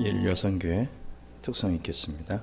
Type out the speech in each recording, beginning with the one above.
일여성교회 특성 있겠습니다.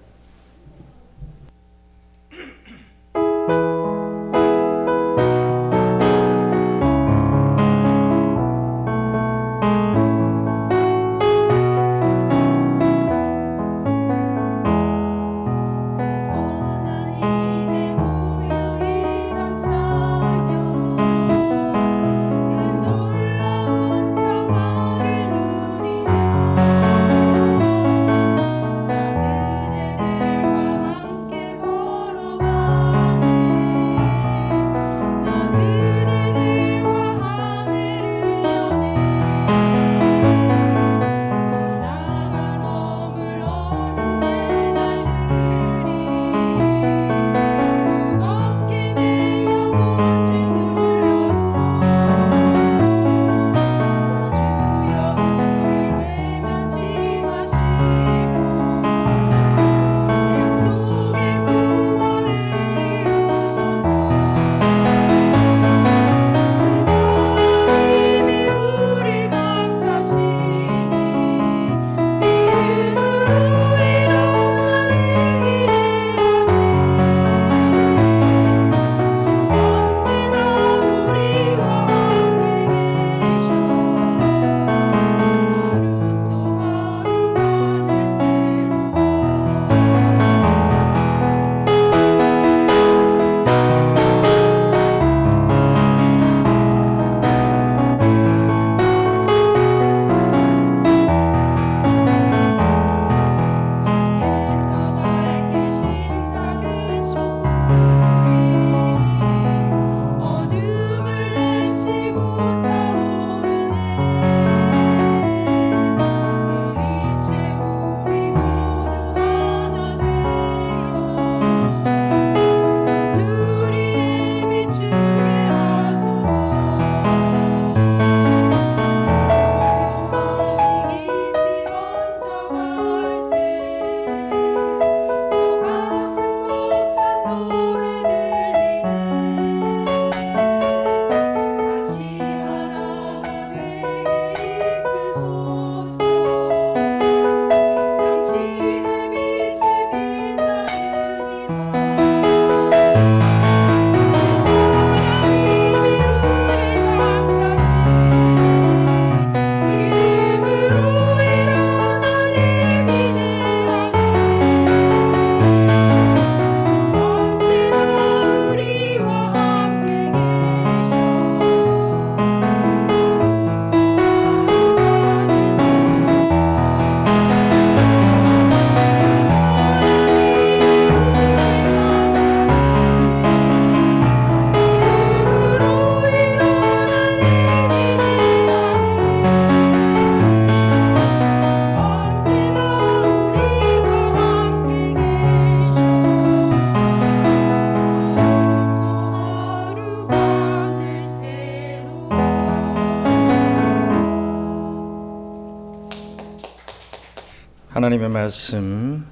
하나님의 말씀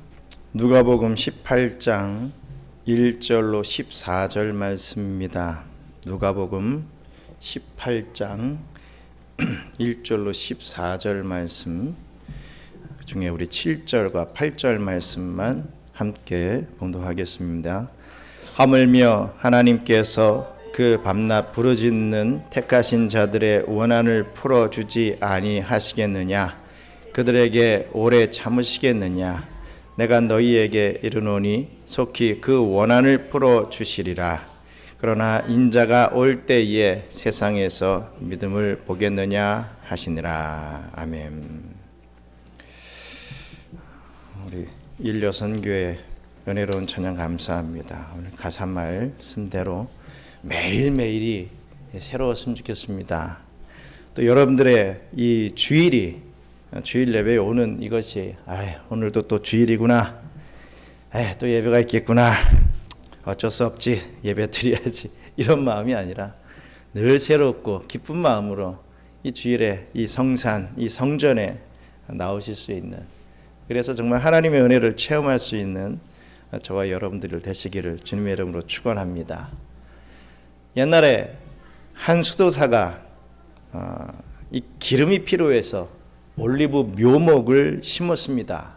누가복음 18장 1절로 14절 말씀입니다. 누가복음 18장 1절로 14절 말씀 중에 우리 7절과 8절 말씀만 함께 봉독하겠습니다. 하물며 하나님께서 그 밤낮 부르짖는 택하신 자들의 원한을 풀어주지 아니하시겠느냐? 그들에게 오래 참으시겠느냐? 내가 너희에게 이르노니 속히 그 원한을 풀어주시리라. 그러나 인자가 올 때에 세상에서 믿음을 보겠느냐 하시니라. 아멘. 우리 일여선교회 은혜로운 찬양 감사합니다. 오늘 가사 말씀대로 매일매일이 새로웠으면 좋겠습니다. 또 여러분들의 이 주일 예배에 오는 이것이 오늘도 또 주일이구나, 또 예배가 있겠구나, 어쩔 수 없지, 예배 드려야지, 이런 마음이 아니라 늘 새롭고 기쁜 마음으로 이 주일에 이 성산, 이 성전에 나오실 수 있는, 그래서 정말 하나님의 은혜를 체험할 수 있는 저와 여러분들 되시기를 주님의 이름으로 축원합니다. 옛날에 한 수도사가 이 기름이 필요해서 올리브 묘목을 심었습니다.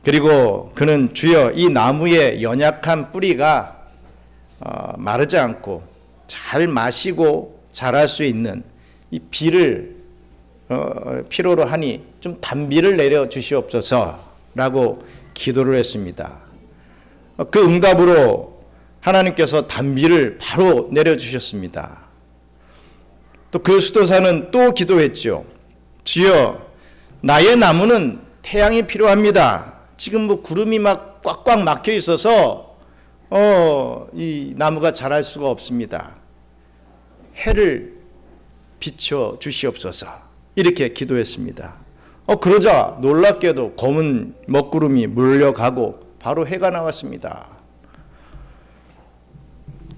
그리고 그는 주여 이 나무의 연약한 뿌리가 마르지 않고 잘 마시고 자랄 수 있는 이 비를 필요로 하니 좀 단비를 내려 주시옵소서라고 기도를 했습니다. 그 응답으로 하나님께서 단비를 바로 내려 주셨습니다. 또 그 수도사는 또 기도했죠. 주여 나의 나무는 태양이 필요합니다. 지금 뭐 구름이 막 꽉꽉 막혀 있어서 이 나무가 자랄 수가 없습니다. 해를 비춰 주시옵소서. 이렇게 기도했습니다. 그러자 놀랍게도 검은 먹구름이 몰려가고 바로 해가 나왔습니다.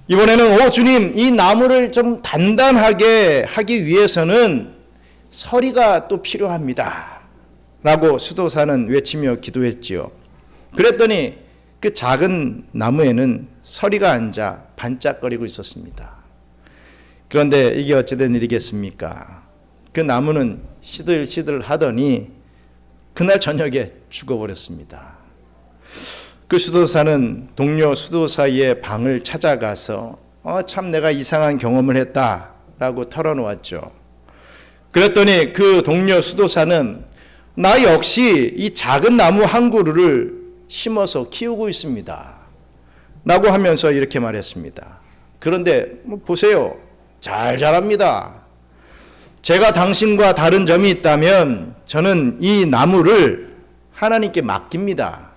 이번에는 주님 이 나무를 좀 단단하게 하기 위해서는 서리가 또 필요합니다. 라고 수도사는 외치며 기도했지요. 그랬더니 그 작은 나무에는 서리가 앉아 반짝거리고 있었습니다. 그런데 이게 어찌된 일이겠습니까? 그 나무는 시들시들 하더니 그날 저녁에 죽어버렸습니다. 그 수도사는 동료 수도사의 방을 찾아가서 참 내가 이상한 경험을 했다라고 털어놓았죠. 그랬더니 그 동료 수도사는 나 역시 이 작은 나무 한 그루를 심어서 키우고 있습니다. 라고 하면서 이렇게 말했습니다. 그런데 보세요. 잘 자랍니다. 제가 당신과 다른 점이 있다면 저는 이 나무를 하나님께 맡깁니다.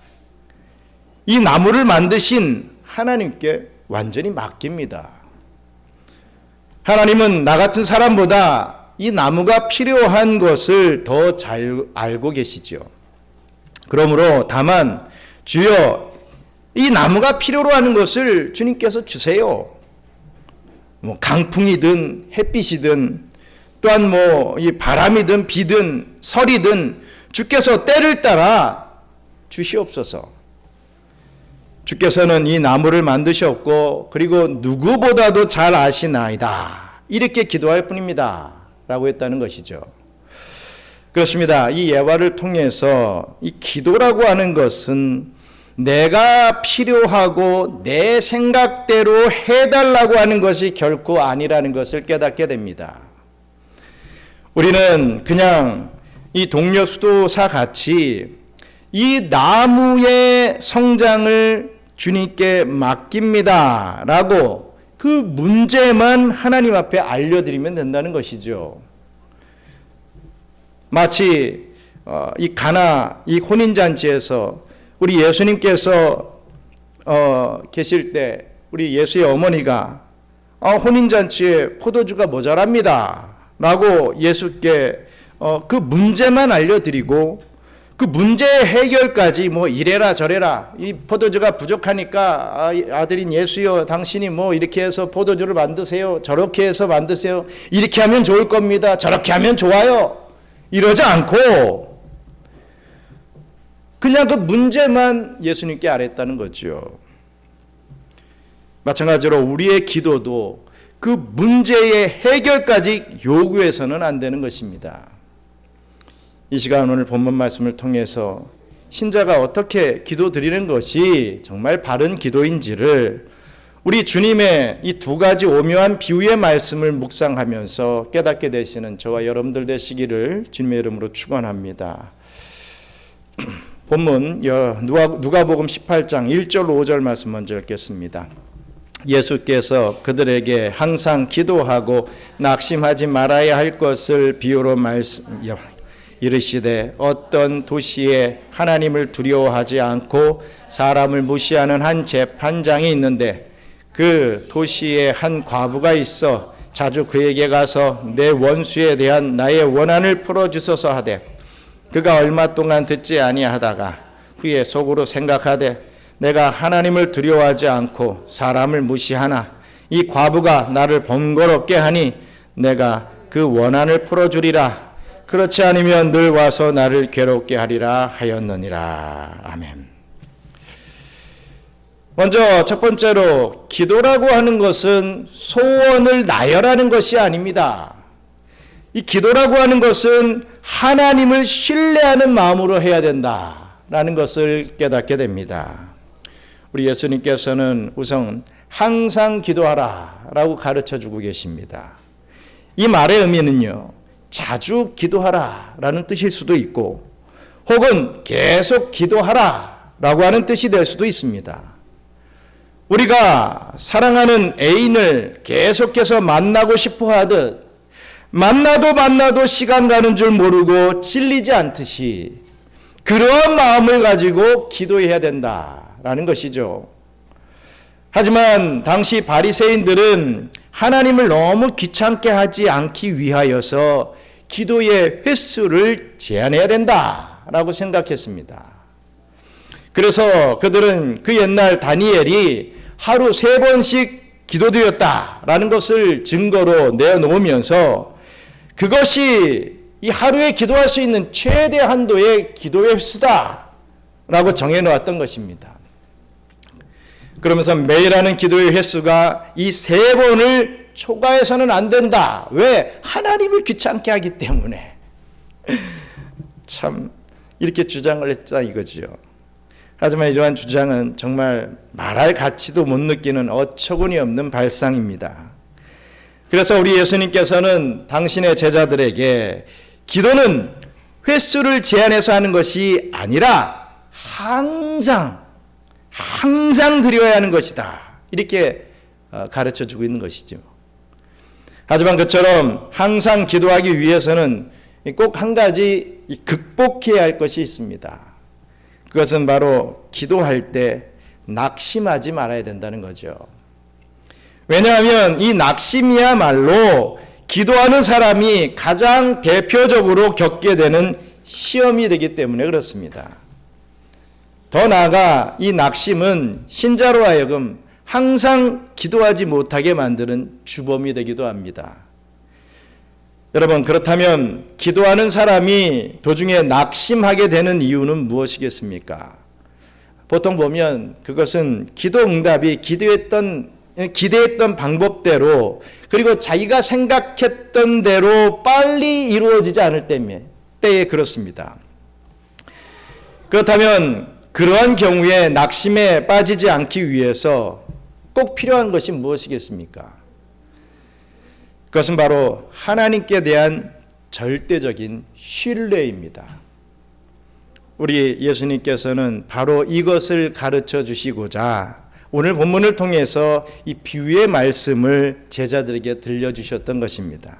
이 나무를 만드신 하나님께 완전히 맡깁니다. 하나님은 나 같은 사람보다 이 나무가 필요한 것을 더 잘 알고 계시죠. 그러므로 다만 주여 이 나무가 필요로 하는 것을 주님께서 주세요. 뭐 강풍이든 햇빛이든 또한 뭐 이 바람이든 비든 설이든 주께서 때를 따라 주시옵소서. 주께서는 이 나무를 만드셨고 그리고 누구보다도 잘 아시나이다. 이렇게 기도할 뿐입니다. 라고 했다는 것이죠. 그렇습니다. 이 예화를 통해서 이 기도라고 하는 것은 내가 필요하고 내 생각대로 해달라고 하는 것이 결코 아니라는 것을 깨닫게 됩니다. 우리는 그냥 이 동료 수도사 같이 이 나무의 성장을 주님께 맡깁니다 라고 그 문제만 하나님 앞에 알려드리면 된다는 것이죠. 마치 이 가나 이 혼인잔치에서 우리 예수님께서 계실 때 우리 예수의 어머니가 혼인잔치에 포도주가 모자랍니다 라고 예수께 그 문제만 알려드리고 그 문제의 해결까지 뭐 이래라 저래라 이 포도주가 부족하니까 아들인 예수여 당신이 뭐 이렇게 해서 포도주를 만드세요. 저렇게 해서 만드세요. 이렇게 하면 좋을 겁니다. 저렇게 하면 좋아요. 이러지 않고 그냥 그 문제만 예수님께 아랬다는 거죠. 마찬가지로 우리의 기도도 그 문제의 해결까지 요구해서는 안 되는 것입니다. 이 시간 오늘 본문 말씀을 통해서 신자가 어떻게 기도 드리는 것이 정말 바른 기도인지를 우리 주님의 이 두 가지 오묘한 비유의 말씀을 묵상하면서 깨닫게 되시는 저와 여러분들 되시기를 주님의 이름으로 축원합니다. 본문 누가복음 18장 1절 5절 말씀 먼저 읽겠습니다. 예수께서 그들에게 항상 기도하고 낙심하지 말아야 할 것을 비유로 이르시되 어떤 도시에 하나님을 두려워하지 않고 사람을 무시하는 한 재판장이 있는데 그 도시에 한 과부가 있어 자주 그에게 가서 내 원수에 대한 나의 원한을 풀어주소서 하되 그가 얼마 동안 듣지 아니하다가 후에 속으로 생각하되 내가 하나님을 두려워하지 않고 사람을 무시하나 이 과부가 나를 번거롭게 하니 내가 그 원한을 풀어주리라. 그렇지 않으면 늘 와서 나를 괴롭게 하리라 하였느니라. 아멘. 먼저 첫 번째로 기도라고 하는 것은 소원을 나열하는 것이 아닙니다. 이 기도라고 하는 것은 하나님을 신뢰하는 마음으로 해야 된다라는 것을 깨닫게 됩니다. 우리 예수님께서는 우선 항상 기도하라라고 가르쳐주고 계십니다. 이 말의 의미는요, 자주 기도하라라는 뜻일 수도 있고 혹은 계속 기도하라라고 하는 뜻이 될 수도 있습니다. 우리가 사랑하는 애인을 계속해서 만나고 싶어 하듯 만나도 시간 가는 줄 모르고 질리지 않듯이 그러한 마음을 가지고 기도해야 된다라는 것이죠. 하지만 당시 바리새인들은 하나님을 너무 귀찮게 하지 않기 위하여서 기도의 횟수를 제한해야 된다라고 생각했습니다. 그래서 그들은 그 옛날 다니엘이 하루 3번씩 기도드렸다라는 것을 증거로 내놓으면서 그것이 이 하루에 기도할 수 있는 최대 한도의 기도의 횟수다라고 정해놓았던 것입니다. 그러면서 매일 하는 기도의 횟수가 이 3번을 초과해서는 안 된다. 왜? 하나님을 귀찮게 하기 때문에. 참 이렇게 주장을 했다 이거지요. 하지만 이러한 주장은 정말 말할 가치도 못 느끼는 어처구니 없는 발상입니다. 그래서 우리 예수님께서는 당신의 제자들에게 기도는 횟수를 제한해서 하는 것이 아니라 항상 드려야 하는 것이다. 이렇게 가르쳐주고 있는 것이죠. 하지만 그처럼 항상 기도하기 위해서는 꼭 한 가지 극복해야 할 것이 있습니다. 그것은 바로 기도할 때 낙심하지 말아야 된다는 거죠. 왜냐하면 이 낙심이야말로 기도하는 사람이 가장 대표적으로 겪게 되는 시험이 되기 때문에 그렇습니다. 더 나아가 이 낙심은 신자로 하여금 항상 기도하지 못하게 만드는 주범이 되기도 합니다. 여러분, 그렇다면 기도하는 사람이 도중에 낙심하게 되는 이유는 무엇이겠습니까? 보통 보면 그것은 기도 응답이 기대했던 방법대로 그리고 자기가 생각했던 대로 빨리 이루어지지 않을 때에 그렇습니다. 그렇다면 그러한 경우에 낙심에 빠지지 않기 위해서 꼭 필요한 것이 무엇이겠습니까? 그것은 바로 하나님께 대한 절대적인 신뢰입니다. 우리 예수님께서는 바로 이것을 가르쳐 주시고자 오늘 본문을 통해서 이 비유의 말씀을 제자들에게 들려주셨던 것입니다.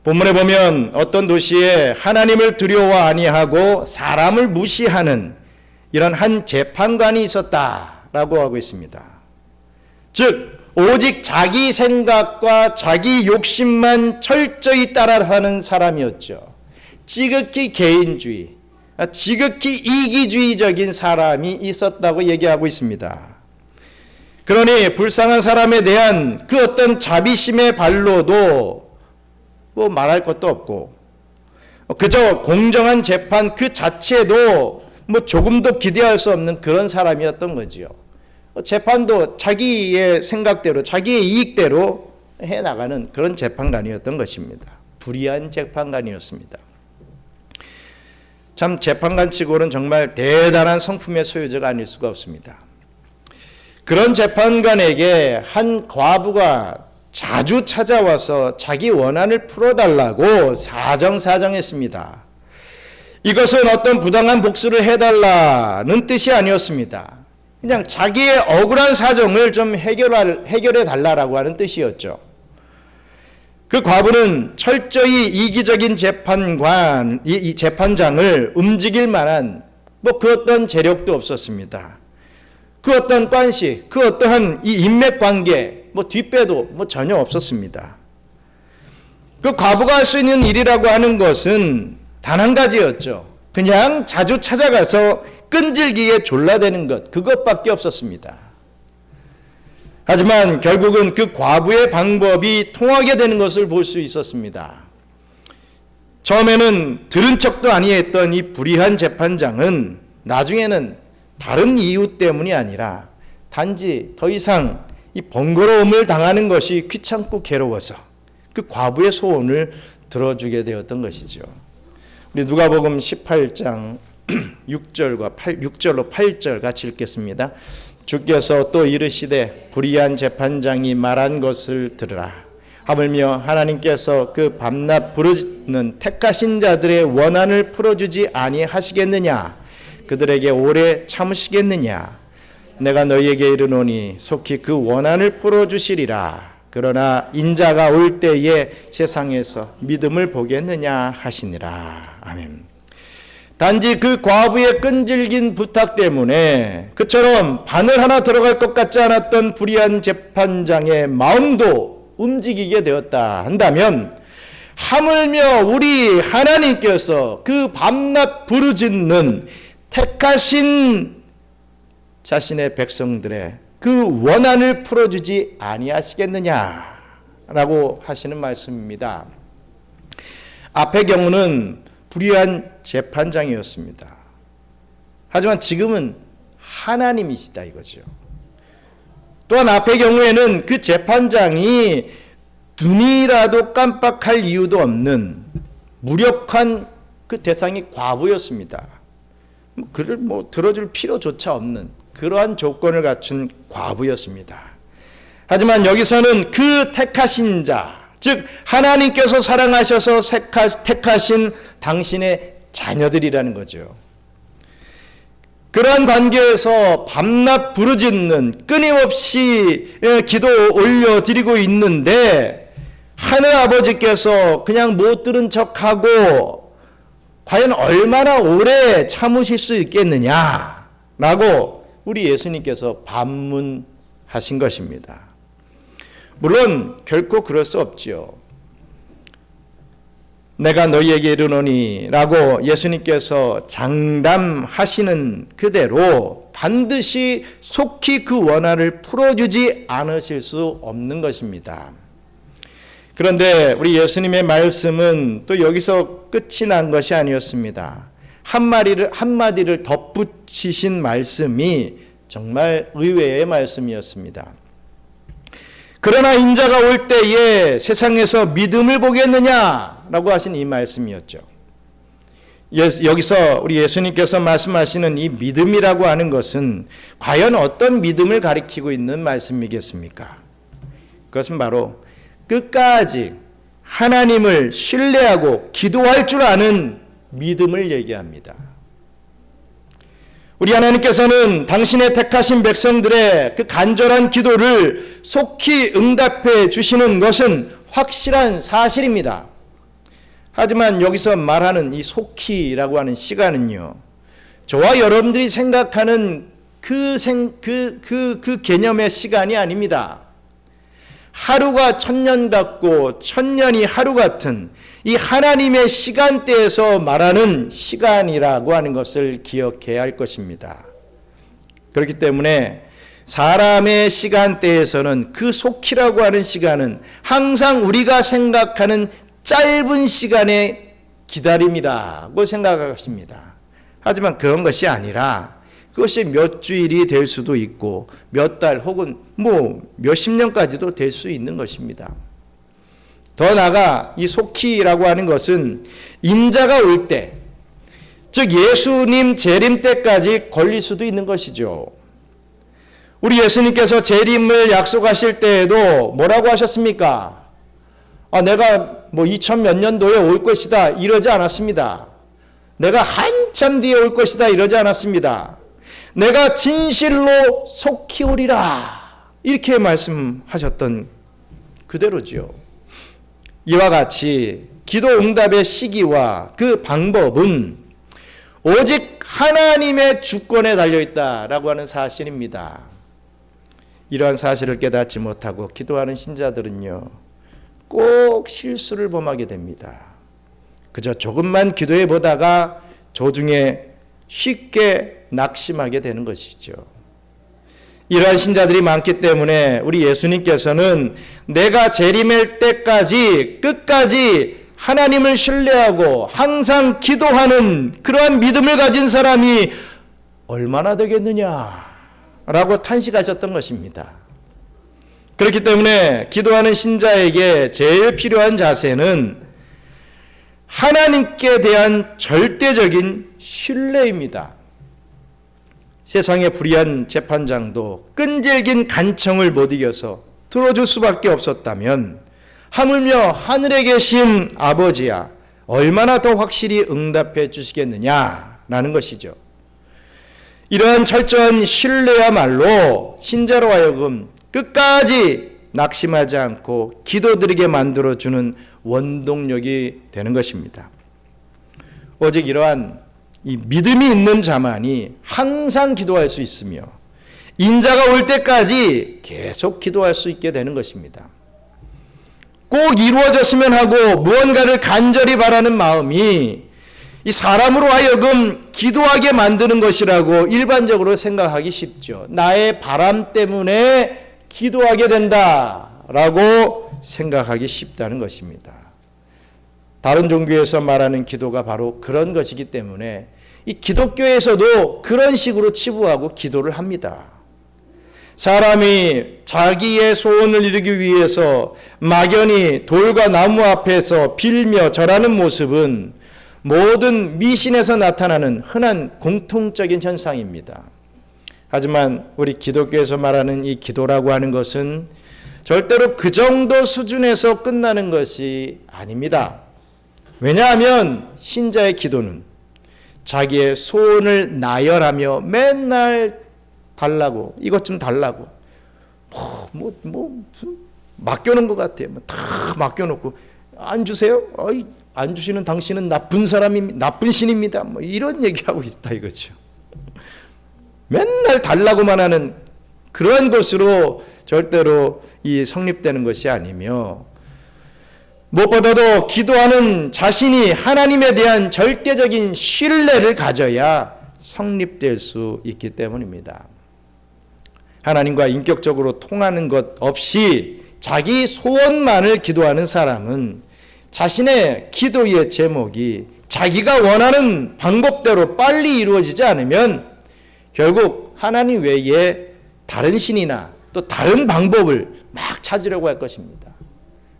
본문에 보면 어떤 도시에 하나님을 두려워 아니하고 사람을 무시하는 이런 한 재판관이 있었다라고 하고 있습니다. 즉 오직 자기 생각과 자기 욕심만 철저히 따라 사는 사람이었죠. 지극히 개인주의, 지극히 이기주의적인 사람이 있었다고 얘기하고 있습니다. 그러니 불쌍한 사람에 대한 그 어떤 자비심의 발로도 뭐 말할 것도 없고 그저 공정한 재판 그 자체도 뭐 조금도 기대할 수 없는 그런 사람이었던 거지요. 재판도 자기의 생각대로 자기의 이익대로 해나가는 그런 재판관이었던 것입니다. 불의한 재판관이었습니다. 참 재판관치고는 정말 대단한 성품의 소유자가 아닐 수가 없습니다. 그런 재판관에게 한 과부가 자주 찾아와서 자기 원한을 풀어달라고 사정했습니다. 이것은 어떤 부당한 복수를 해달라는 뜻이 아니었습니다. 그냥 자기의 억울한 사정을 좀 해결해 달라고 하는 뜻이었죠. 그 과부는 철저히 이기적인 이 재판장을 움직일 만한 그 어떤 재력도 없었습니다. 그 어떤 관시, 그 어떠한 이 인맥 관계, 뒷배도 전혀 없었습니다. 그 과부가 할 수 있는 일이라고 하는 것은 단 한 가지였죠. 그냥 자주 찾아가서 끈질기게 졸라대는 것, 그것밖에 없었습니다. 하지만 결국은 그 과부의 방법이 통하게 되는 것을 볼 수 있었습니다. 처음에는 들은 척도 아니했던 이 불의한 재판장은 나중에는 다른 이유 때문이 아니라 단지 더 이상 이 번거로움을 당하는 것이 귀찮고 괴로워서 그 과부의 소원을 들어주게 되었던 것이죠. 우리 누가복음 18장 6절로 8절 같이 읽겠습니다. 주께서 또 이르시되 불의한 재판장이 말한 것을 들으라. 하물며 하나님께서 그 밤낮 부르는 택하신 자들의 원한을 풀어주지 아니하시겠느냐? 그들에게 오래 참으시겠느냐? 내가 너희에게 이르노니 속히 그 원한을 풀어주시리라. 그러나 인자가 올 때에 세상에서 믿음을 보겠느냐 하시니라. 아멘. 단지 그 과부의 끈질긴 부탁 때문에 그처럼 바늘 하나 들어갈 것 같지 않았던 불의한 재판장의 마음도 움직이게 되었다 한다면, 하물며 우리 하나님께서 그 밤낮 부르짖는 택하신 자신의 백성들의 그 원한을 풀어주지 아니하시겠느냐라고 하시는 말씀입니다. 앞의 경우는 불의한 재판장이었습니다. 하지만 지금은 하나님이시다 이거죠. 또한 앞의 경우에는 그 재판장이 눈이라도 깜빡할 이유도 없는 무력한 그 대상이 과부였습니다. 그를 들어줄 필요조차 없는 그러한 조건을 갖춘 과부였습니다. 하지만 여기서는 그 택하신 자, 즉 하나님께서 사랑하셔서 택하신 당신의 자녀들이라는 거죠. 그러한 관계에서 밤낮 부르짖는 끊임없이 기도 올려드리고 있는데, 하늘 아버지께서 그냥 못 들은 척하고 과연 얼마나 오래 참으실 수 있겠느냐라고 우리 예수님께서 반문하신 것입니다. 물론 결코 그럴 수 없지요. 내가 너희에게 이르노니 라고 예수님께서 장담하시는 그대로 반드시 속히 그 원한을 풀어주지 않으실 수 없는 것입니다. 그런데 우리 예수님의 말씀은 또 여기서 끝이 난 것이 아니었습니다. 한마디를 덧붙이신 말씀이 정말 의외의 말씀이었습니다. 그러나 인자가 올 때에 세상에서 믿음을 보겠느냐라고 하신 이 말씀이었죠. 여기서 우리 예수님께서 말씀하시는 이 믿음이라고 하는 것은 과연 어떤 믿음을 가리키고 있는 말씀이겠습니까? 그것은 바로 끝까지 하나님을 신뢰하고 기도할 줄 아는 믿음을 얘기합니다. 우리 하나님께서는 당신의 택하신 백성들의 그 간절한 기도를 속히 응답해 주시는 것은 확실한 사실입니다. 하지만 여기서 말하는 이 속히라고 하는 시간은요, 저와 여러분들이 생각하는 그 개념의 시간이 아닙니다. 하루가 천년 같고 천년이 하루 같은 이 하나님의 시간대에서 말하는 시간이라고 하는 것을 기억해야 할 것입니다. 그렇기 때문에 사람의 시간대에서는 그 속히라고 하는 시간은 항상 우리가 생각하는 짧은 시간의 기다림이라고 생각하십니다. 하지만 그런 것이 아니라 그것이 몇 주일이 될 수도 있고 몇 달 혹은 몇십 년까지도 될 수 있는 것입니다. 더 나아가 이 속히라고 하는 것은 인자가 올 때, 즉 예수님 재림 때까지 걸릴 수도 있는 것이죠. 우리 예수님께서 재림을 약속하실 때에도 뭐라고 하셨습니까? 내가 2000 몇 년도에 올 것이다 이러지 않았습니다. 내가 한참 뒤에 올 것이다 이러지 않았습니다. 내가 진실로 속히 오리라 이렇게 말씀하셨던 그대로지요. 이와 같이 기도 응답의 시기와 그 방법은 오직 하나님의 주권에 달려있다라고 하는 사실입니다. 이러한 사실을 깨닫지 못하고 기도하는 신자들은요, 꼭 실수를 범하게 됩니다. 그저 조금만 기도해 보다가 조중에 쉽게 낙심하게 되는 것이죠. 이러한 신자들이 많기 때문에 우리 예수님께서는 내가 재림할 때까지 끝까지 하나님을 신뢰하고 항상 기도하는 그러한 믿음을 가진 사람이 얼마나 되겠느냐라고 탄식하셨던 것입니다. 그렇기 때문에 기도하는 신자에게 제일 필요한 자세는 하나님께 대한 절대적인 신뢰입니다. 세상의 불의한 재판장도 끈질긴 간청을 못 이겨서 들어줄 수밖에 없었다면 하물며 하늘에 계신 아버지야 얼마나 더 확실히 응답해 주시겠느냐라는 것이죠. 이러한 철저한 신뢰야말로 신자로 하여금 끝까지 낙심하지 않고 기도드리게 만들어주는 원동력이 되는 것입니다. 오직 이러한 이 믿음이 있는 자만이 항상 기도할 수 있으며 인자가 올 때까지 계속 기도할 수 있게 되는 것입니다. 꼭 이루어졌으면 하고 무언가를 간절히 바라는 마음이 이 사람으로 하여금 기도하게 만드는 것이라고 일반적으로 생각하기 쉽죠. 나의 바람 때문에 기도하게 된다라고 생각하기 쉽다는 것입니다. 다른 종교에서 말하는 기도가 바로 그런 것이기 때문에 이 기독교에서도 그런 식으로 치부하고 기도를 합니다. 사람이 자기의 소원을 이루기 위해서 막연히 돌과 나무 앞에서 빌며 절하는 모습은 모든 미신에서 나타나는 흔한 공통적인 현상입니다. 하지만 우리 기독교에서 말하는 이 기도라고 하는 것은 절대로 그 정도 수준에서 끝나는 것이 아닙니다. 왜냐하면 신자의 기도는 자기의 소원을 나열하며 맨날 달라고, 이것 좀 달라고, 무슨 맡겨놓은 것 같아요. 다 맡겨놓고, 안 주세요? 안 주시는 당신은 나쁜 사람입니다. 나쁜 신입니다. 이런 얘기하고 있다 이거죠. 맨날 달라고만 하는 그러한 것으로 절대로 이 성립되는 것이 아니며, 무엇보다도 기도하는 자신이 하나님에 대한 절대적인 신뢰를 가져야 성립될 수 있기 때문입니다. 하나님과 인격적으로 통하는 것 없이 자기 소원만을 기도하는 사람은 자신의 기도의 제목이 자기가 원하는 방법대로 빨리 이루어지지 않으면 결국 하나님 외에 다른 신이나 또 다른 방법을 막 찾으려고 할 것입니다.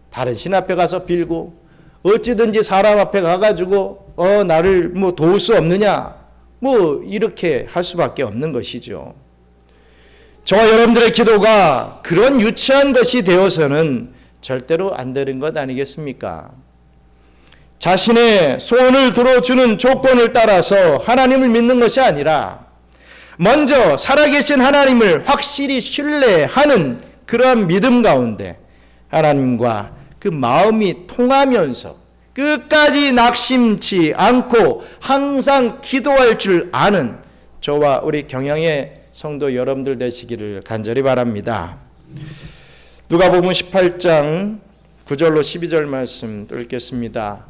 다른 신 앞에 가서 빌고 어찌든지 사람 앞에 가가지고 나를 도울 수 없느냐 이렇게 할 수밖에 없는 것이죠. 저와 여러분들의 기도가 그런 유치한 것이 되어서는 절대로 안 되는 것 아니겠습니까? 자신의 소원을 들어주는 조건을 따라서 하나님을 믿는 것이 아니라 먼저 살아계신 하나님을 확실히 신뢰하는 그러한 믿음 가운데 하나님과 그 마음이 통하면서 끝까지 낙심치 않고 항상 기도할 줄 아는 저와 우리 경영의 성도 여러분들 되시기를 간절히 바랍니다. 누가복음 18장 9절로 12절 말씀 읽겠습니다.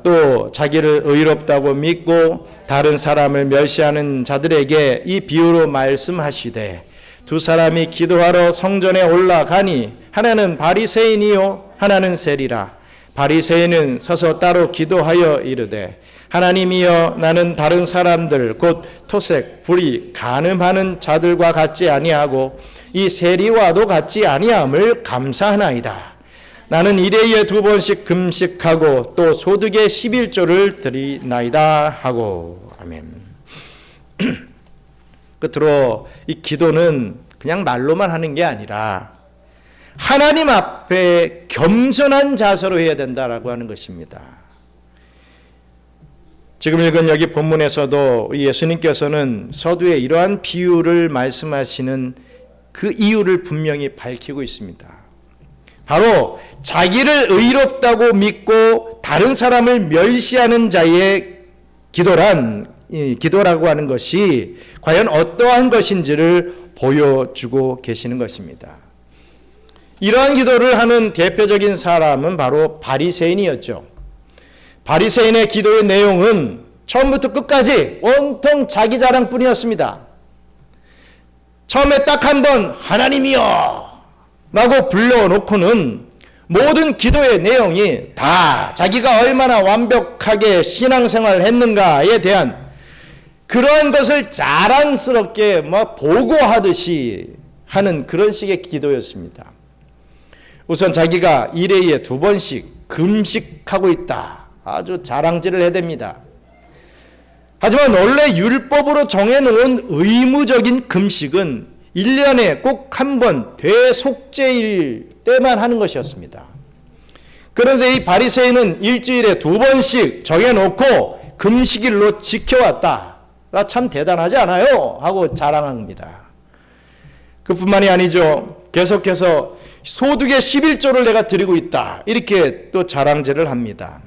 또 자기를 의롭다고 믿고 다른 사람을 멸시하는 자들에게 이 비유로 말씀하시되 두 사람이 기도하러 성전에 올라가니 하나는 바리새인이요 하나는 세리라. 바리새인은 서서 따로 기도하여 이르되 하나님이여 나는 다른 사람들 곧 토색, 불의, 간음하는 자들과 같지 아니하고 이 세리와도 같지 아니함을 감사하나이다. 나는 일회에 2번씩 금식하고 또 소득의 11조를 드리나이다 하고. 아멘. 끝으로 이 기도는 그냥 말로만 하는 게 아니라 하나님 앞에 겸손한 자세로 해야 된다라고 하는 것입니다. 지금 읽은 여기 본문에서도 예수님께서는 서두에 이러한 비유를 말씀하시는 그 이유를 분명히 밝히고 있습니다. 바로 자기를 의롭다고 믿고 다른 사람을 멸시하는 자의 기도라고 하는 것이 과연 어떠한 것인지를 보여주고 계시는 것입니다. 이러한 기도를 하는 대표적인 사람은 바로 바리새인이었죠. 바리새인의 기도의 내용은 처음부터 끝까지 온통 자기 자랑뿐이었습니다. 처음에 딱 한 번 하나님이여 라고 불러놓고는 모든 기도의 내용이 다 자기가 얼마나 완벽하게 신앙생활을 했는가에 대한 그러한 것을 자랑스럽게 보고하듯이 하는 그런 식의 기도였습니다. 우선 자기가 일회에 2번씩 금식하고 있다 아주 자랑질을 해댑니다. 하지만 원래 율법으로 정해놓은 의무적인 금식은 1년에 꼭 한 번 대속죄일 때만 하는 것이었습니다. 그런데 이 바리새인은 일주일에 2번씩 정해놓고 금식일로 지켜왔다. 참 대단하지 않아요? 하고 자랑합니다. 그뿐만이 아니죠. 계속해서 소득의 11조를 내가 드리고 있다. 이렇게 또 자랑질을 합니다.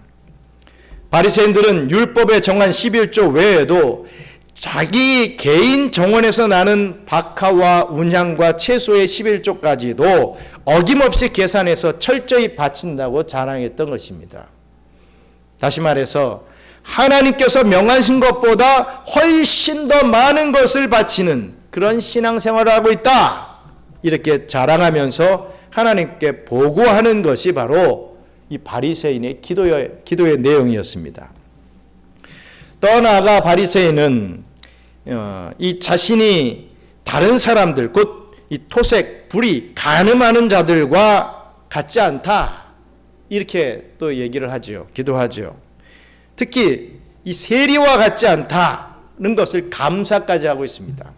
바리새인들은 율법에 정한 11조 외에도 자기 개인 정원에서 나는 박하와 운향과 채소의 11조까지도 어김없이 계산해서 철저히 바친다고 자랑했던 것입니다. 다시 말해서 하나님께서 명하신 것보다 훨씬 더 많은 것을 바치는 그런 신앙생활을 하고 있다. 이렇게 자랑하면서 하나님께 보고하는 것이 바로 이 바리새인의 기도의 내용이었습니다. 더 나아가 바리새인은 이 자신이 다른 사람들, 곧 이 토색, 불의, 간음하는 자들과 같지 않다. 이렇게 또 얘기를 하죠. 기도하죠. 특히 이 세리와 같지 않다는 것을 감사까지 하고 있습니다.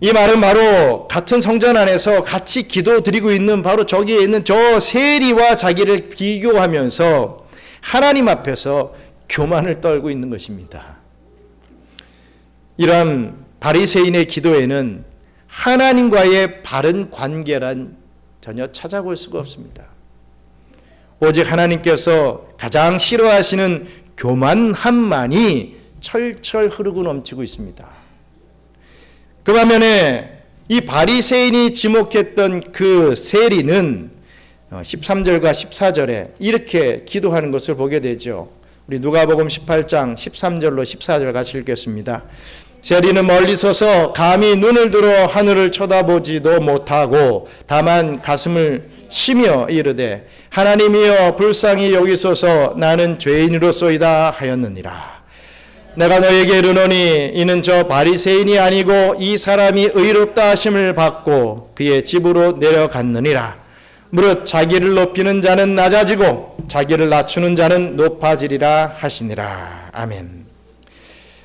이 말은 바로 같은 성전 안에서 같이 기도드리고 있는 바로 저기에 있는 저 세리와 자기를 비교하면서 하나님 앞에서 교만을 떨고 있는 것입니다. 이러한 바리새인의 기도에는 하나님과의 바른 관계란 전혀 찾아볼 수가 없습니다. 오직 하나님께서 가장 싫어하시는 교만함만이 철철 흐르고 넘치고 있습니다. 그 반면에 이 바리새인이 지목했던 그 세리는 13절과 14절에 이렇게 기도하는 것을 보게 되죠. 우리 누가복음 18장 13절로 14절 같이 읽겠습니다. 세리는 멀리 서서 감히 눈을 들어 하늘을 쳐다보지도 못하고 다만 가슴을 치며 이르되 하나님이여 불쌍히 여기소서 나는 죄인으로소이다 하였느니라. 내가 너에게 이르노니 이는 저 바리새인이 아니고 이 사람이 의롭다 하심을 받고 그의 집으로 내려갔느니라. 무릇 자기를 높이는 자는 낮아지고 자기를 낮추는 자는 높아지리라 하시니라. 아멘.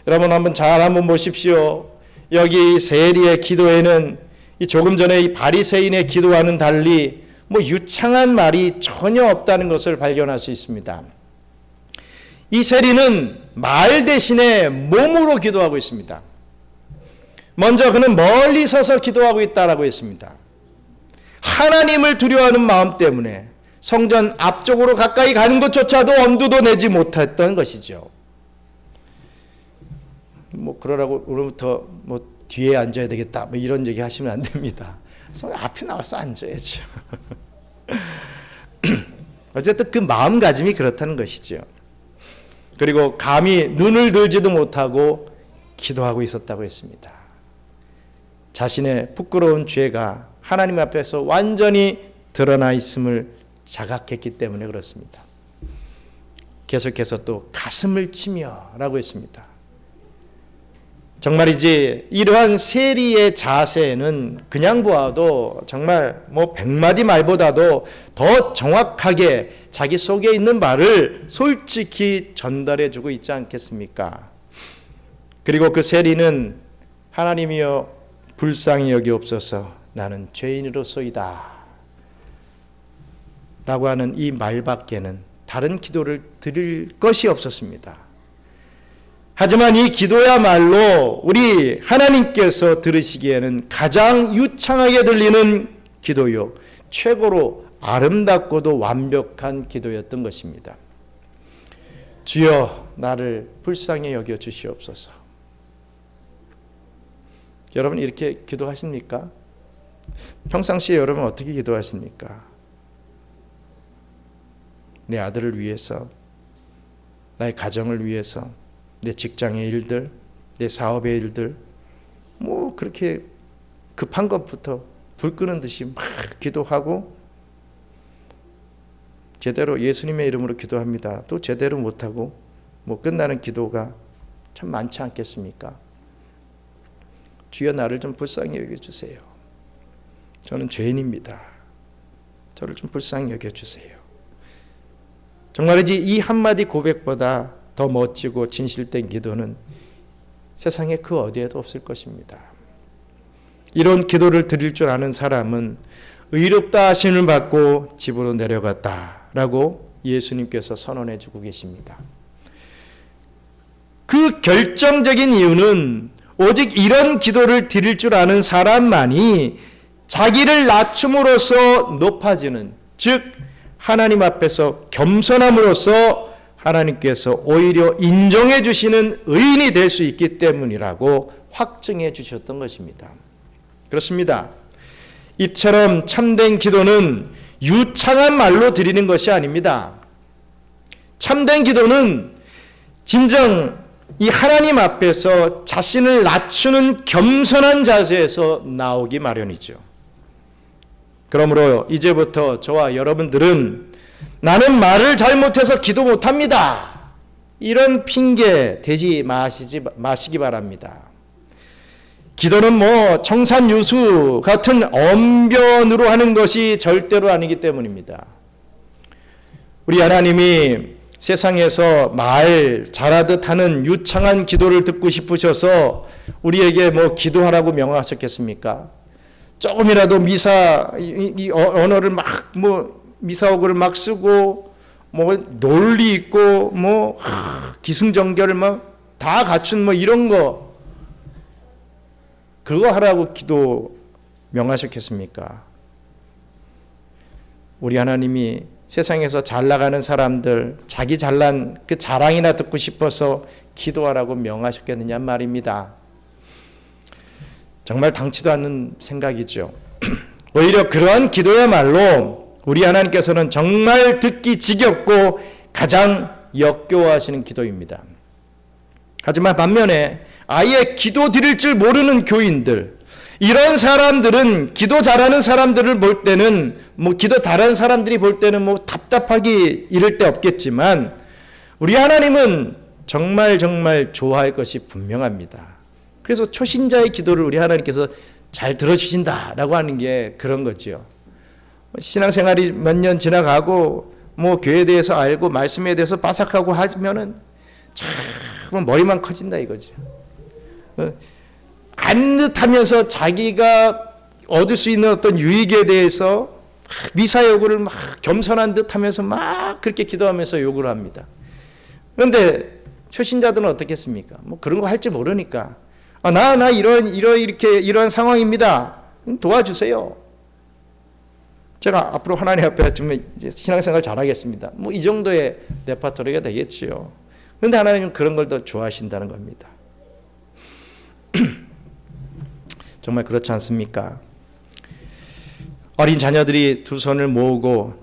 여러분 한번 보십시오. 여기 세리의 기도에는 이 조금 전에 이 바리새인의 기도와는 달리 유창한 말이 전혀 없다는 것을 발견할 수 있습니다. 이 세리는 말 대신에 몸으로 기도하고 있습니다. 먼저 그는 멀리 서서 기도하고 있다라고 했습니다. 하나님을 두려워하는 마음 때문에 성전 앞쪽으로 가까이 가는 것조차도 엄두도 내지 못했던 것이죠. 그러라고 오늘부터 뒤에 앉아야 되겠다 이런 얘기 하시면 안 됩니다. 앞에 나와서 앉아야죠. 어쨌든 그 마음가짐이 그렇다는 것이죠. 그리고 감히 눈을 들지도 못하고 기도하고 있었다고 했습니다. 자신의 부끄러운 죄가 하나님 앞에서 완전히 드러나 있음을 자각했기 때문에 그렇습니다. 계속해서 또 가슴을 치며 라고 했습니다. 정말이지 이러한 세리의 자세는 그냥 보아도 정말 100마디 말보다도 더 정확하게 자기 속에 있는 말을 솔직히 전달해주고 있지 않겠습니까? 그리고 그 세리는 하나님이여 불쌍히 여기옵소서 나는 죄인으로소이다 라고 하는 이 말밖에는 다른 기도를 드릴 것이 없었습니다. 하지만 이 기도야말로 우리 하나님께서 들으시기에는 가장 유창하게 들리는 기도요, 최고로 아름답고도 완벽한 기도였던 것입니다. 주여 나를 불쌍히 여겨 주시옵소서. 여러분 이렇게 기도하십니까? 평상시에 여러분 어떻게 기도하십니까? 내 아들을 위해서, 나의 가정을 위해서, 내 직장의 일들, 내 사업의 일들, 그렇게 급한 것부터 불 끄는 듯이 막 기도하고 제대로 예수님의 이름으로 기도합니다. 또 제대로 못하고 끝나는 기도가 참 많지 않겠습니까? 주여 나를 좀 불쌍히 여겨주세요. 저는 죄인입니다. 저를 좀 불쌍히 여겨주세요. 정말이지 이 한마디 고백보다 더 멋지고 진실된 기도는 세상에 그 어디에도 없을 것입니다. 이런 기도를 드릴 줄 아는 사람은 의롭다 하심을 받고 집으로 내려갔다라고 예수님께서 선언해 주고 계십니다. 그 결정적인 이유는 오직 이런 기도를 드릴 줄 아는 사람만이 자기를 낮춤으로써 높아지는, 즉 하나님 앞에서 겸손함으로써 하나님께서 오히려 인정해 주시는 의인이 될 수 있기 때문이라고 확증해 주셨던 것입니다. 그렇습니다. 이처럼 참된 기도는 유창한 말로 드리는 것이 아닙니다. 참된 기도는 진정 이 하나님 앞에서 자신을 낮추는 겸손한 자세에서 나오기 마련이죠. 그러므로 이제부터 저와 여러분들은 나는 말을 잘못해서 기도 못합니다, 이런 핑계 대지 마시기 바랍니다. 기도는 뭐 청산유수 같은 언변으로 하는 것이 절대로 아니기 때문입니다. 우리 하나님이 세상에서 말 잘하듯 하는 유창한 기도를 듣고 싶으셔서 우리에게 뭐 기도하라고 명하셨겠습니까? 조금이라도 이 언어를 막 미사오구를 막 쓰고 논리 있고 기승전결을 막 다 갖춘 이런 거, 그거 하라고 기도 명하셨겠습니까? 우리 하나님이 세상에서 잘 나가는 사람들 자기 잘난 그 자랑이나 듣고 싶어서 기도하라고 명하셨겠느냐 말입니다. 정말 당치도 않는 생각이죠. 오히려 그러한 기도야말로 우리 하나님께서는 정말 듣기 지겹고 가장 역겨워하시는 기도입니다. 하지만 반면에 아예 기도 드릴 줄 모르는 교인들, 이런 사람들은 기도 잘하는 사람들을 볼 때는 기도 잘하는 사람들이 볼 때는 답답하기 이를 데 없겠지만 우리 하나님은 정말 좋아할 것이 분명합니다. 그래서 초신자의 기도를 우리 하나님께서 잘 들어주신다라고 하는 게 그런 거죠. 신앙생활이 몇 년 지나가고 교회에 대해서 알고 말씀에 대해서 빠삭하고 하면은 참 머리만 커진다 이거죠. 안 듯하면서 자기가 얻을 수 있는 어떤 유익에 대해서 미사 요구를 막 겸손한 듯하면서 막 그렇게 기도하면서 요구를 합니다. 그런데 초신자들은 어떻겠습니까? 그런 거 할 줄 모르니까 나 이러한 상황입니다. 도와주세요. 제가 앞으로 하나님 앞에 좀 신앙생활 잘하겠습니다. 이 정도의 레파토리가 되겠지요. 그런데 하나님은 그런 걸 더 좋아하신다는 겁니다. 정말 그렇지 않습니까? 어린 자녀들이 두 손을 모으고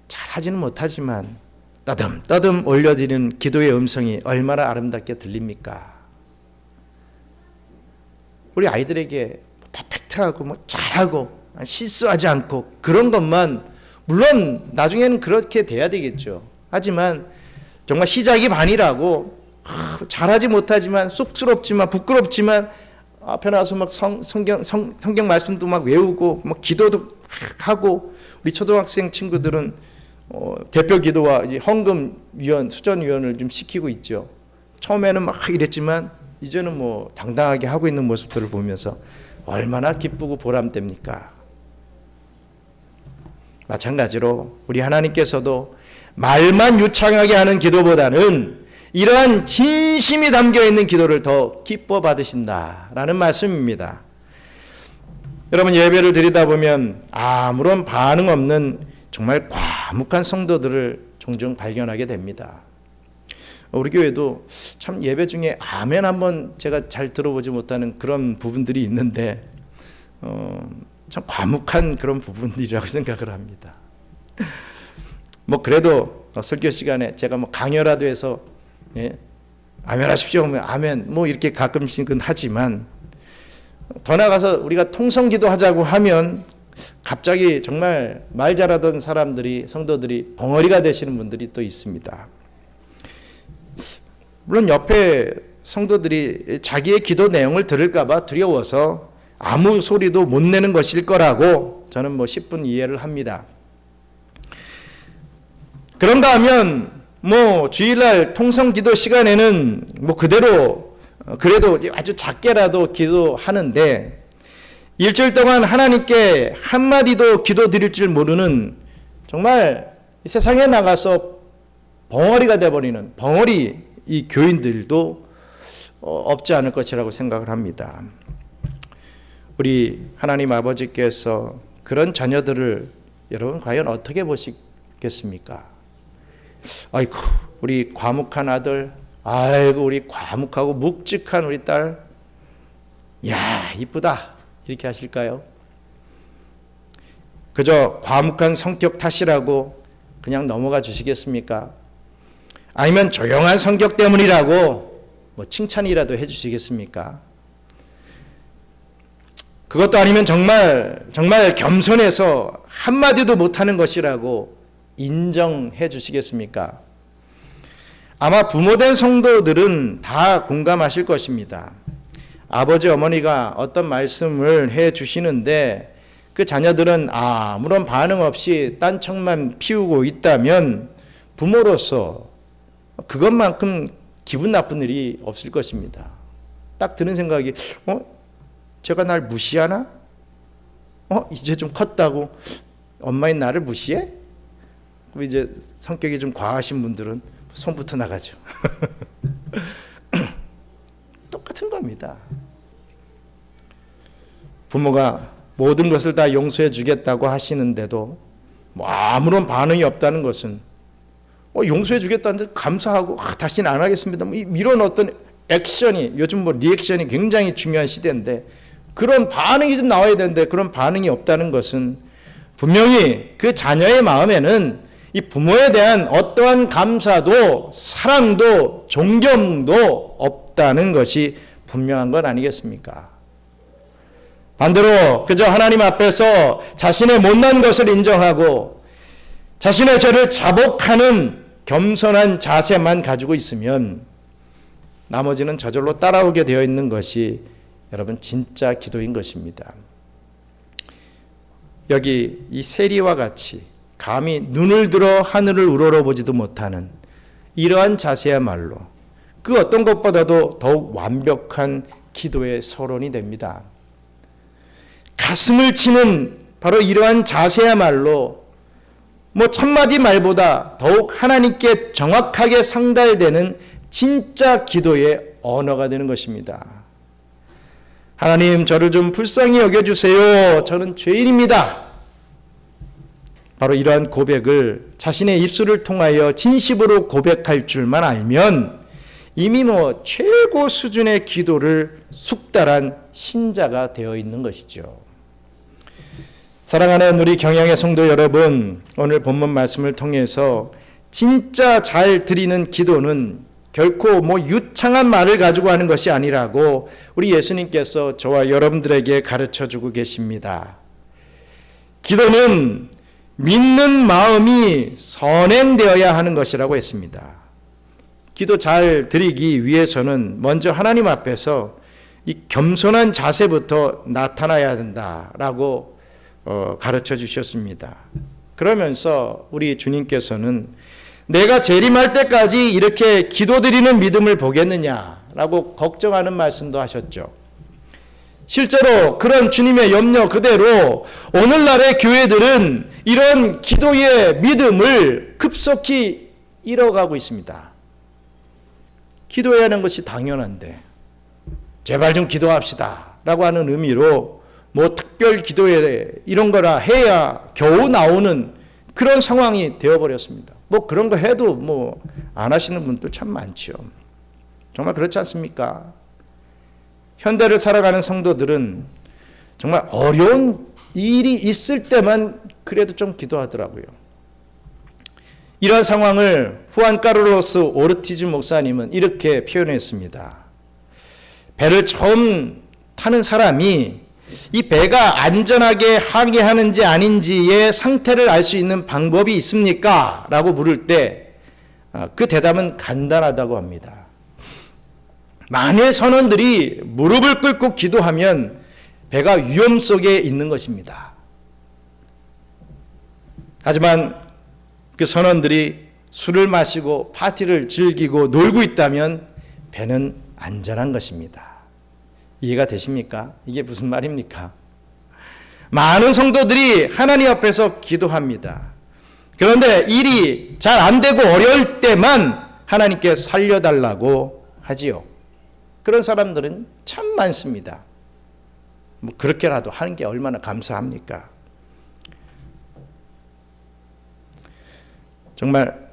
잘하지는 못하지만 따듬따듬 올려드리는 기도의 음성이 얼마나 아름답게 들립니까? 우리 아이들에게 퍼펙트하고 잘하고 실수하지 않고 그런 것만, 물론 나중에는 그렇게 돼야 되겠죠. 하지만 정말 시작이 반이라고 잘하지 못하지만 쑥스럽지만 부끄럽지만 앞에 나와서 막 성경 말씀도 막 외우고 막 기도도 하고, 우리 초등학생 친구들은 대표 기도와 헌금위원, 수전위원을 좀 시키고 있죠. 처음에는 막 이랬지만 이제는 당당하게 하고 있는 모습들을 보면서 얼마나 기쁘고 보람됩니까? 마찬가지로 우리 하나님께서도 말만 유창하게 하는 기도보다는 이러한 진심이 담겨있는 기도를 더 기뻐 받으신다라는 말씀입니다. 여러분, 예배를 드리다 보면 아무런 반응 없는 정말 과묵한 성도들을 종종 발견하게 됩니다. 우리 교회도 참 예배 중에 아멘 한번 제가 잘 들어보지 못하는 그런 부분들이 있는데 참 과묵한 그런 부분들이라고 생각을 합니다. 그래도 설교 시간에 제가 강요라도 해서 아멘 하십시오 하면 아멘 이렇게 가끔씩은 하지만, 더 나아가서 우리가 통성기도 하자고 하면 갑자기 정말 말 잘하던 성도들이 벙어리가 되시는 분들이 또 있습니다. 물론 옆에 성도들이 자기의 기도 내용을 들을까봐 두려워서 아무 소리도 못 내는 것일 거라고 저는 10분 이해를 합니다. 그런가 하면 뭐 주일날 통성기도 시간에는 뭐 그대로 그래도 아주 작게라도 기도하는데 일주일 동안 하나님께 한마디도 기도 드릴 줄 모르는 정말 세상에 나가서 벙어리가 돼버리는 벙어리 이 교인들도 없지 않을 것이라고 생각을 합니다. 우리 하나님 아버지께서 그런 자녀들을 여러분 과연 어떻게 보시겠습니까? 아이고 우리 과묵한 아들, 아이고 우리 과묵하고 묵직한 우리 딸, 야 이쁘다 이렇게 하실까요? 그저 과묵한 성격 탓이라고 그냥 넘어가 주시겠습니까? 아니면 조용한 성격 때문이라고 뭐 칭찬이라도 해주시겠습니까? 그것도 아니면 정말 겸손해서 한마디도 못하는 것이라고 인정해 주시겠습니까? 아마 부모된 성도들은 다 공감하실 것입니다. 아버지 어머니가 어떤 말씀을 해 주시는데 그 자녀들은 아무런 반응 없이 딴청만 피우고 있다면 부모로서 그것만큼 기분 나쁜 일이 없을 것입니다. 딱 드는 생각이 제가 날 무시하나? 이제 좀 컸다고 엄마인 나를 무시해? 그럼 이제 성격이 좀 과하신 분들은 손부터 나가죠. 똑같은 겁니다. 부모가 모든 것을 다 용서해 주겠다고 하시는데도 뭐 아무런 반응이 없다는 것은 용서해 주겠다는데 감사하고 다시는 안 하겠습니다. 뭐 이런 어떤 액션이 요즘 뭐 리액션이 굉장히 중요한 시대인데 그런 반응이 좀 나와야 되는데 그런 반응이 없다는 것은 분명히 그 자녀의 마음에는 이 부모에 대한 어떠한 감사도 사랑도 존경도 없다는 것이 분명한 건 아니겠습니까? 반대로 그저 하나님 앞에서 자신의 못난 것을 인정하고 자신의 죄를 자복하는 겸손한 자세만 가지고 있으면 나머지는 저절로 따라오게 되어 있는 것이 여러분 진짜 기도인 것입니다. 여기 이 세리와 같이 감히 눈을 들어 하늘을 우러러보지도 못하는 이러한 자세야말로 그 어떤 것보다도 더욱 완벽한 기도의 서론이 됩니다. 가슴을 치는 바로 이러한 자세야말로 뭐 천마디 말보다 더욱 하나님께 정확하게 상달되는 진짜 기도의 언어가 되는 것입니다. 하나님, 저를 좀 불쌍히 여겨주세요. 저는 죄인입니다. 바로 이러한 고백을 자신의 입술을 통하여 진심으로 고백할 줄만 알면 이미 뭐 최고 수준의 기도를 숙달한 신자가 되어 있는 것이죠. 사랑하는 우리 경양의 성도 여러분, 오늘 본문 말씀을 통해서 진짜 잘 드리는 기도는 결코 뭐 유창한 말을 가지고 하는 것이 아니라고 우리 예수님께서 저와 여러분들에게 가르쳐주고 계십니다. 기도는 믿는 마음이 선행되어야 하는 것이라고 했습니다. 기도 잘 드리기 위해서는 먼저 하나님 앞에서 이 겸손한 자세부터 나타나야 된다라고 가르쳐 주셨습니다. 그러면서 우리 주님께서는 내가 재림할 때까지 이렇게 기도드리는 믿음을 보겠느냐라고 걱정하는 말씀도 하셨죠. 실제로 그런 주님의 염려 그대로 오늘날의 교회들은 이런 기도의 믿음을 급속히 잃어가고 있습니다. 기도해야 하는 것이 당연한데 제발 좀 기도합시다 라고 하는 의미로 뭐 특별 기도회 이런 거라 해야 겨우 나오는 그런 상황이 되어버렸습니다. 뭐 그런 거 해도 뭐 안 하시는 분도 참 많죠. 정말 그렇지 않습니까? 현대를 살아가는 성도들은 정말 어려운 일이 있을 때만 그래도 좀 기도하더라고요. 이러한 상황을 후안 카를로스 오르티즈 목사님은 이렇게 표현했습니다. 배를 처음 타는 사람이 이 배가 안전하게 항해하는지 아닌지의 상태를 알 수 있는 방법이 있습니까? 라고 물을 때 그 대답은 간단하다고 합니다. 만일 선원들이 무릎을 꿇고 기도하면 배가 위험 속에 있는 것입니다. 하지만 그 선원들이 술을 마시고 파티를 즐기고 놀고 있다면 배는 안전한 것입니다. 이해가 되십니까? 이게 무슨 말입니까? 많은 성도들이 하나님 앞에서 기도합니다. 그런데 일이 잘 안 되고 어려울 때만 하나님께 살려달라고 하지요. 그런 사람들은 참 많습니다. 뭐 그렇게라도 하는 게 얼마나 감사합니까? 정말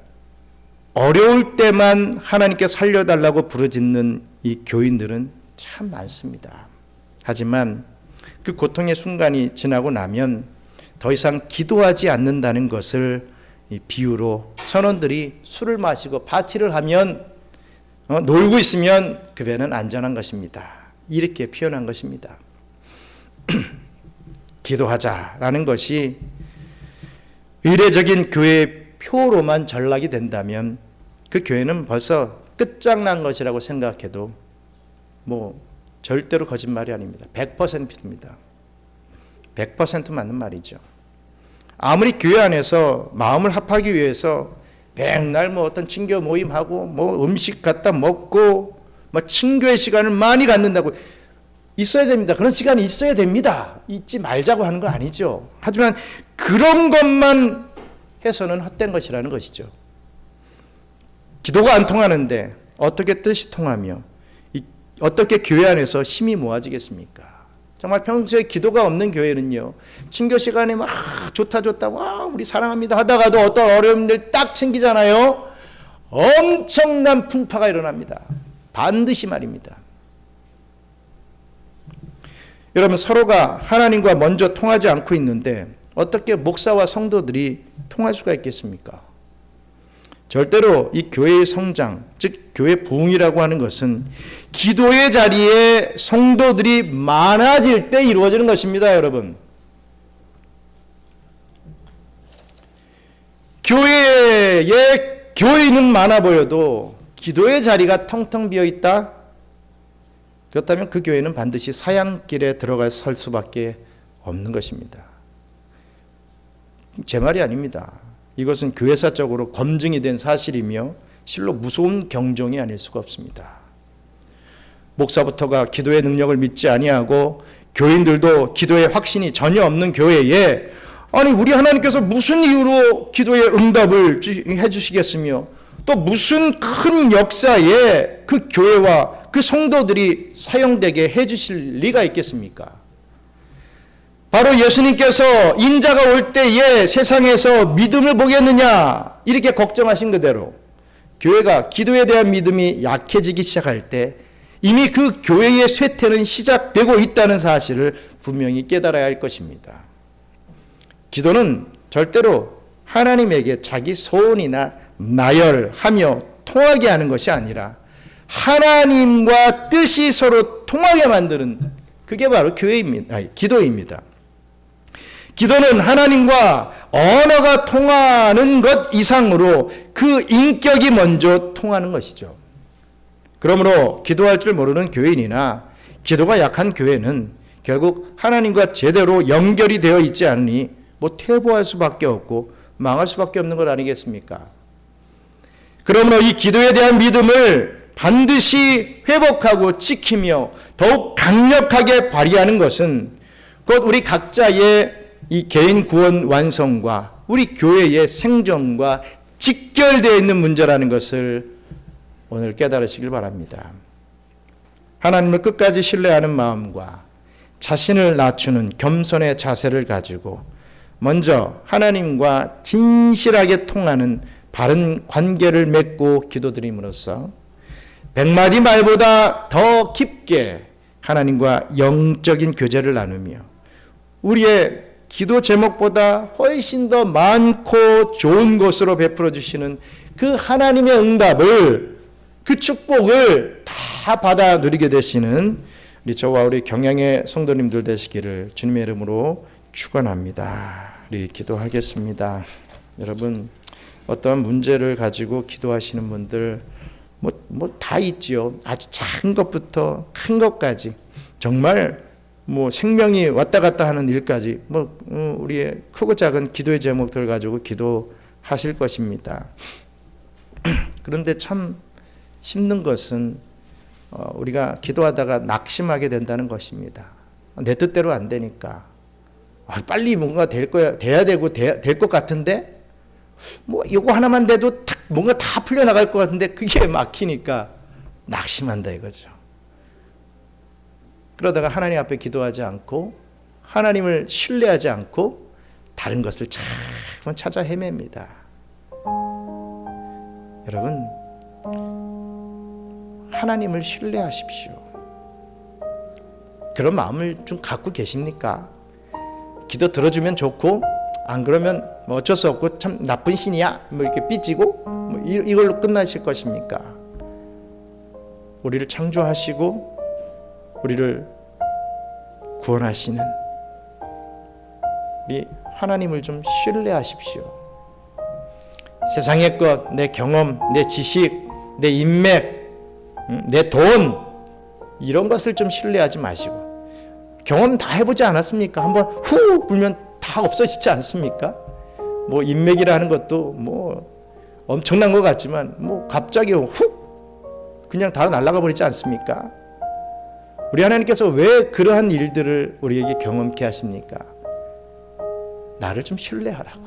어려울 때만 하나님께 살려달라고 부르짖는 이 교인들은 참 많습니다. 하지만 그 고통의 순간이 지나고 나면 더 이상 기도하지 않는다는 것을 이 비유로 선원들이 술을 마시고 파티를 하면 놀고 있으면 그 배는 안전한 것입니다. 이렇게 표현한 것입니다. 기도하자라는 것이 의례적인 교회의 표로만 전락이 된다면 그 교회는 벌써 끝장난 것이라고 생각해도 뭐 절대로 거짓말이 아닙니다. 100%입니다. 100% 맞는 말이죠. 아무리 교회 안에서 마음을 합하기 위해서 맨날 뭐 어떤 친교 모임하고 뭐 음식 갖다 먹고 뭐 친교의 시간을 많이 갖는다고 있어야 됩니다. 그런 시간이 있어야 됩니다. 잊지 말자고 하는 거 아니죠. 하지만 그런 것만 해서는 헛된 것이라는 것이죠. 기도가 안 통하는데 어떻게 뜻이 통하며 어떻게 교회 안에서 힘이 모아지겠습니까? 정말 평소에 기도가 없는 교회는요, 친교 시간에 막 좋다 와 우리 사랑합니다 하다가도 어떤 어려움들 딱 생기잖아요. 엄청난 풍파가 일어납니다. 반드시 말입니다. 여러분, 서로가 하나님과 먼저 통하지 않고 있는데 어떻게 목사와 성도들이 통할 수가 있겠습니까? 절대로 이 교회의 성장, 즉 교회 부흥이라고 하는 것은 기도의 자리에 성도들이 많아질 때 이루어지는 것입니다, 여러분. 교회에 교인은 많아 보여도 기도의 자리가 텅텅 비어 있다? 그렇다면 그 교회는 반드시 사양길에 들어가 설 수밖에 없는 것입니다. 제 말이 아닙니다. 이것은 교회사적으로 검증이 된 사실이며 실로 무서운 경종이 아닐 수가 없습니다. 목사부터가 기도의 능력을 믿지 아니하고 교인들도 기도의 확신이 전혀 없는 교회에 아니 우리 하나님께서 무슨 이유로 기도의 응답을 해주시겠으며 또 무슨 큰 역사에 그 교회와 그 성도들이 사용되게 해주실 리가 있겠습니까? 바로 예수님께서 인자가 올 때에 세상에서 믿음을 보겠느냐 이렇게 걱정하신 그대로 교회가 기도에 대한 믿음이 약해지기 시작할 때 이미 그 교회의 쇠퇴는 시작되고 있다는 사실을 분명히 깨달아야 할 것입니다. 기도는 절대로 하나님에게 자기 소원이나 나열하며 통하게 하는 것이 아니라 하나님과 뜻이 서로 통하게 만드는 그게 바로 교회입니다. 기도입니다. 기도는 하나님과 언어가 통하는 것 이상으로 그 인격이 먼저 통하는 것이죠. 그러므로 기도할 줄 모르는 교인이나 기도가 약한 교회는 결국 하나님과 제대로 연결이 되어 있지 않으니 뭐 퇴보할 수밖에 없고 망할 수밖에 없는 것 아니겠습니까? 그러므로 이 기도에 대한 믿음을 반드시 회복하고 지키며 더욱 강력하게 발휘하는 것은 곧 우리 각자의 이 개인 구원 완성과 우리 교회의 생존과 직결되어 있는 문제라는 것을 오늘 깨달으시길 바랍니다. 하나님을 끝까지 신뢰하는 마음과 자신을 낮추는 겸손의 자세를 가지고 먼저 하나님과 진실하게 통하는 바른 관계를 맺고 기도드림으로써 100마디 말보다 더 깊게 하나님과 영적인 교제를 나누며 우리의 기도 제목보다 훨씬 더 많고 좋은 것으로 베풀어 주시는 그 하나님의 응답을 그 축복을 다 받아 누리게 되시는 우리 저와 우리 경양의 성도님들 되시기를 주님의 이름으로 축원합니다. 우리 기도하겠습니다. 여러분 어떠한 문제를 가지고 기도하시는 분들 뭐 다 있지요. 아주 작은 것부터 큰 것까지 정말 뭐 생명이 왔다 갔다 하는 일까지 우리의 크고 작은 기도의 제목들 가지고 기도하실 것입니다. 그런데 참 힘든 것은 우리가 기도하다가 낙심하게 된다는 것입니다. 내 뜻대로 안 되니까 빨리 뭔가 돼야 되고 될 것 같은데 뭐 이거 하나만 돼도 뭔가 다 풀려나갈 것 같은데 그게 막히니까 낙심한다 이거죠. 그러다가 하나님 앞에 기도하지 않고 하나님을 신뢰하지 않고 다른 것을 자꾸 찾아 헤맵니다. 여러분, 하나님을 신뢰하십시오. 그런 마음을 좀 갖고 계십니까? 기도 들어주면 좋고 안 그러면 뭐 어쩔 수 없고 참 나쁜 신이야 뭐 이렇게 삐지고 뭐 이걸로 끝나실 것입니까? 우리를 창조하시고 우리를 구원하시는 우리 하나님을 좀 신뢰하십시오. 세상의 것, 내 경험, 내 지식, 내 인맥, 내 돈 이런 것을 좀 신뢰하지 마시고 경험 다 해보지 않았습니까? 한번 후 불면 다 없어지지 않습니까? 뭐 인맥이라는 것도 뭐 엄청난 것 같지만 뭐 갑자기 훅 그냥 다 날아가 버리지 않습니까? 우리 하나님께서 왜 그러한 일들을 우리에게 경험케 하십니까? 나를 좀 신뢰하라고,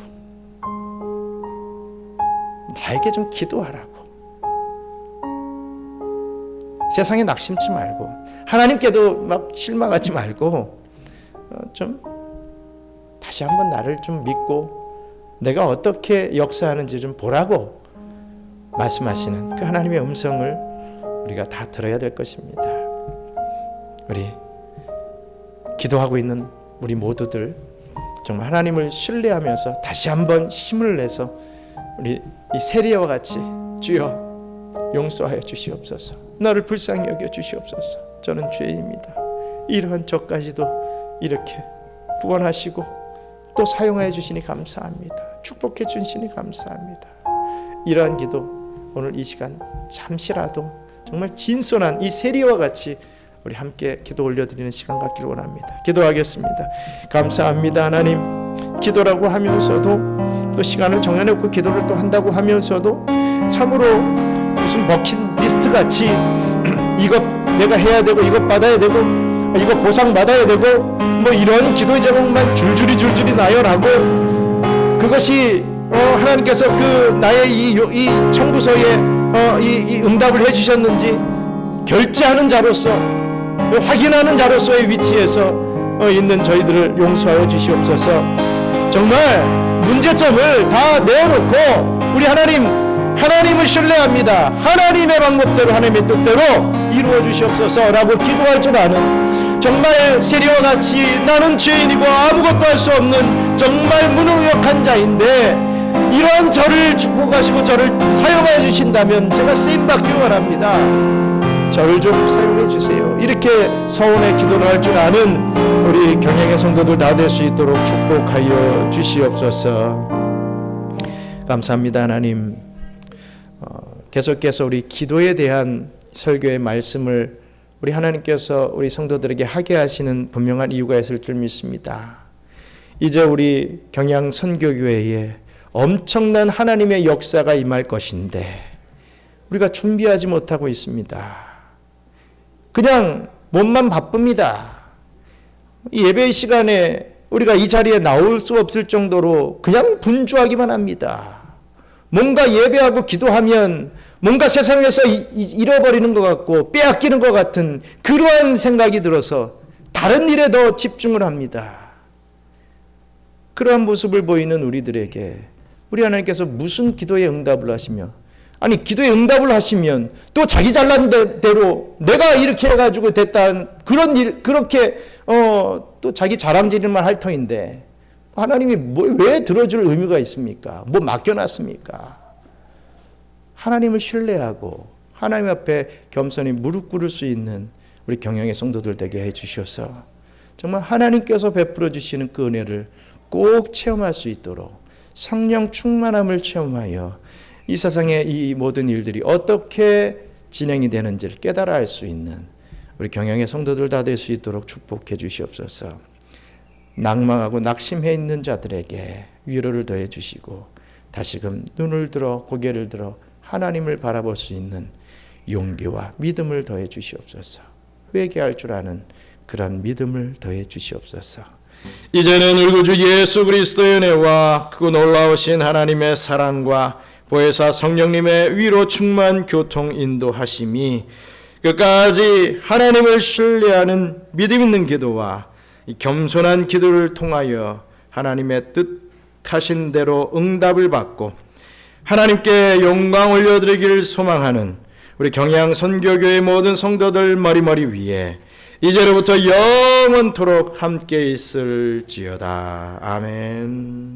나에게 좀 기도하라고. 세상에 낙심치 말고 하나님께도 막 실망하지 말고 좀 다시 한번 나를 좀 믿고 내가 어떻게 역사하는지 좀 보라고 말씀하시는 그 하나님의 음성을 우리가 다 들어야 될 것입니다. 우리 기도하고 있는 우리 모두들 정말 하나님을 신뢰하면서 다시 한번 힘을 내서 우리 이 세리와 같이 주여 용서하여 주시옵소서. 나를 불쌍히 여겨 주시옵소서. 저는 죄인입니다. 이러한 저까지도 이렇게 구원하시고 또 사용하여 주시니 감사합니다. 축복해 주시니 감사합니다. 이러한 기도 오늘 이 시간 잠시라도 정말 진솔한 이 세리와 같이 우리 함께 기도 올려드리는 시간 갖기를 원합니다. 기도하겠습니다. 감사합니다. 하나님, 기도라고 하면서도 또 시간을 정해놓고 기도를 또 한다고 하면서도 참으로 무슨 버킷리스트 같이 이것 내가 해야 되고 이것 받아야 되고 이것 보상 받아야 되고 뭐 이런 기도의 제목만 줄줄이 나열하고 그것이 하나님께서 그 나의 이 청구서에 이 응답을 해주셨는지 결제하는 자로서 확인하는 자로서의 위치에서 있는 저희들을 용서하여 주시옵소서. 정말 문제점을 다 내어놓고 우리 하나님을 신뢰합니다. 하나님의 방법대로 하나님의 뜻대로 이루어 주시옵소서라고 기도할 줄 아는 정말 세리와 같이 나는 죄인이고 아무것도 할 수 없는 정말 무능력한 자인데 이러한 저를 축복하시고 저를 사용해 주신다면 제가 쓰임받기를 원합니다. 저를 좀 사용해 주세요. 이렇게 서운의 기도를 할 줄 아는 우리 경영의 성도들 다 될 수 있도록 축복하여 주시옵소서. 감사합니다. 하나님, 계속해서 우리 기도에 대한 설교의 말씀을 우리 하나님께서 우리 성도들에게 하게 하시는 분명한 이유가 있을 줄 믿습니다. 이제 우리 경양 선교교회에 엄청난 하나님의 역사가 임할 것인데 우리가 준비하지 못하고 있습니다. 그냥 몸만 바쁩니다. 이 예배 시간에 우리가 이 자리에 나올 수 없을 정도로 그냥 분주하기만 합니다. 뭔가 예배하고 기도하면 뭔가 세상에서 잃어버리는 것 같고 빼앗기는 것 같은 그러한 생각이 들어서 다른 일에 더 집중을 합니다. 그러한 모습을 보이는 우리들에게 우리 하나님께서 무슨 기도에 응답을 하시며 아니 기도에 응답을 하시면 또 자기 잘난 대로 내가 이렇게 해가지고 됐다는 그런 일 그렇게 또 자기 자랑질만 할 터인데 하나님이 왜 들어줄 의미가 있습니까? 뭐 맡겨놨습니까? 하나님을 신뢰하고 하나님 앞에 겸손히 무릎 꿇을 수 있는 우리 경영의 성도들 되게 해주셔서 정말 하나님께서 베풀어 주시는 그 은혜를 꼭 체험할 수 있도록 성령 충만함을 체험하여 이 세상의 이 모든 일들이 어떻게 진행이 되는지를 깨달아 알 수 있는 우리 경영의 성도들 다 될 수 있도록 축복해 주시옵소서. 낭망하고 낙심해 있는 자들에게 위로를 더해 주시고 다시금 눈을 들어 고개를 들어 하나님을 바라볼 수 있는 용기와 믿음을 더해 주시옵소서. 회개할 줄 아는 그런 믿음을 더해 주시옵소서. 이제는 우리 구주 예수 그리스도의 은혜와 그 놀라우신 하나님의 사랑과 보혜사 성령님의 위로 충만 교통 인도하심이 끝까지 하나님을 신뢰하는 믿음 있는 기도와 이 겸손한 기도를 통하여 하나님의 뜻하신 대로 응답을 받고 하나님께 영광 올려드리기를 소망하는 우리 경양 선교교회 모든 성도들 머리머리 위에 이제로부터 영원토록 함께 있을지어다. 아멘.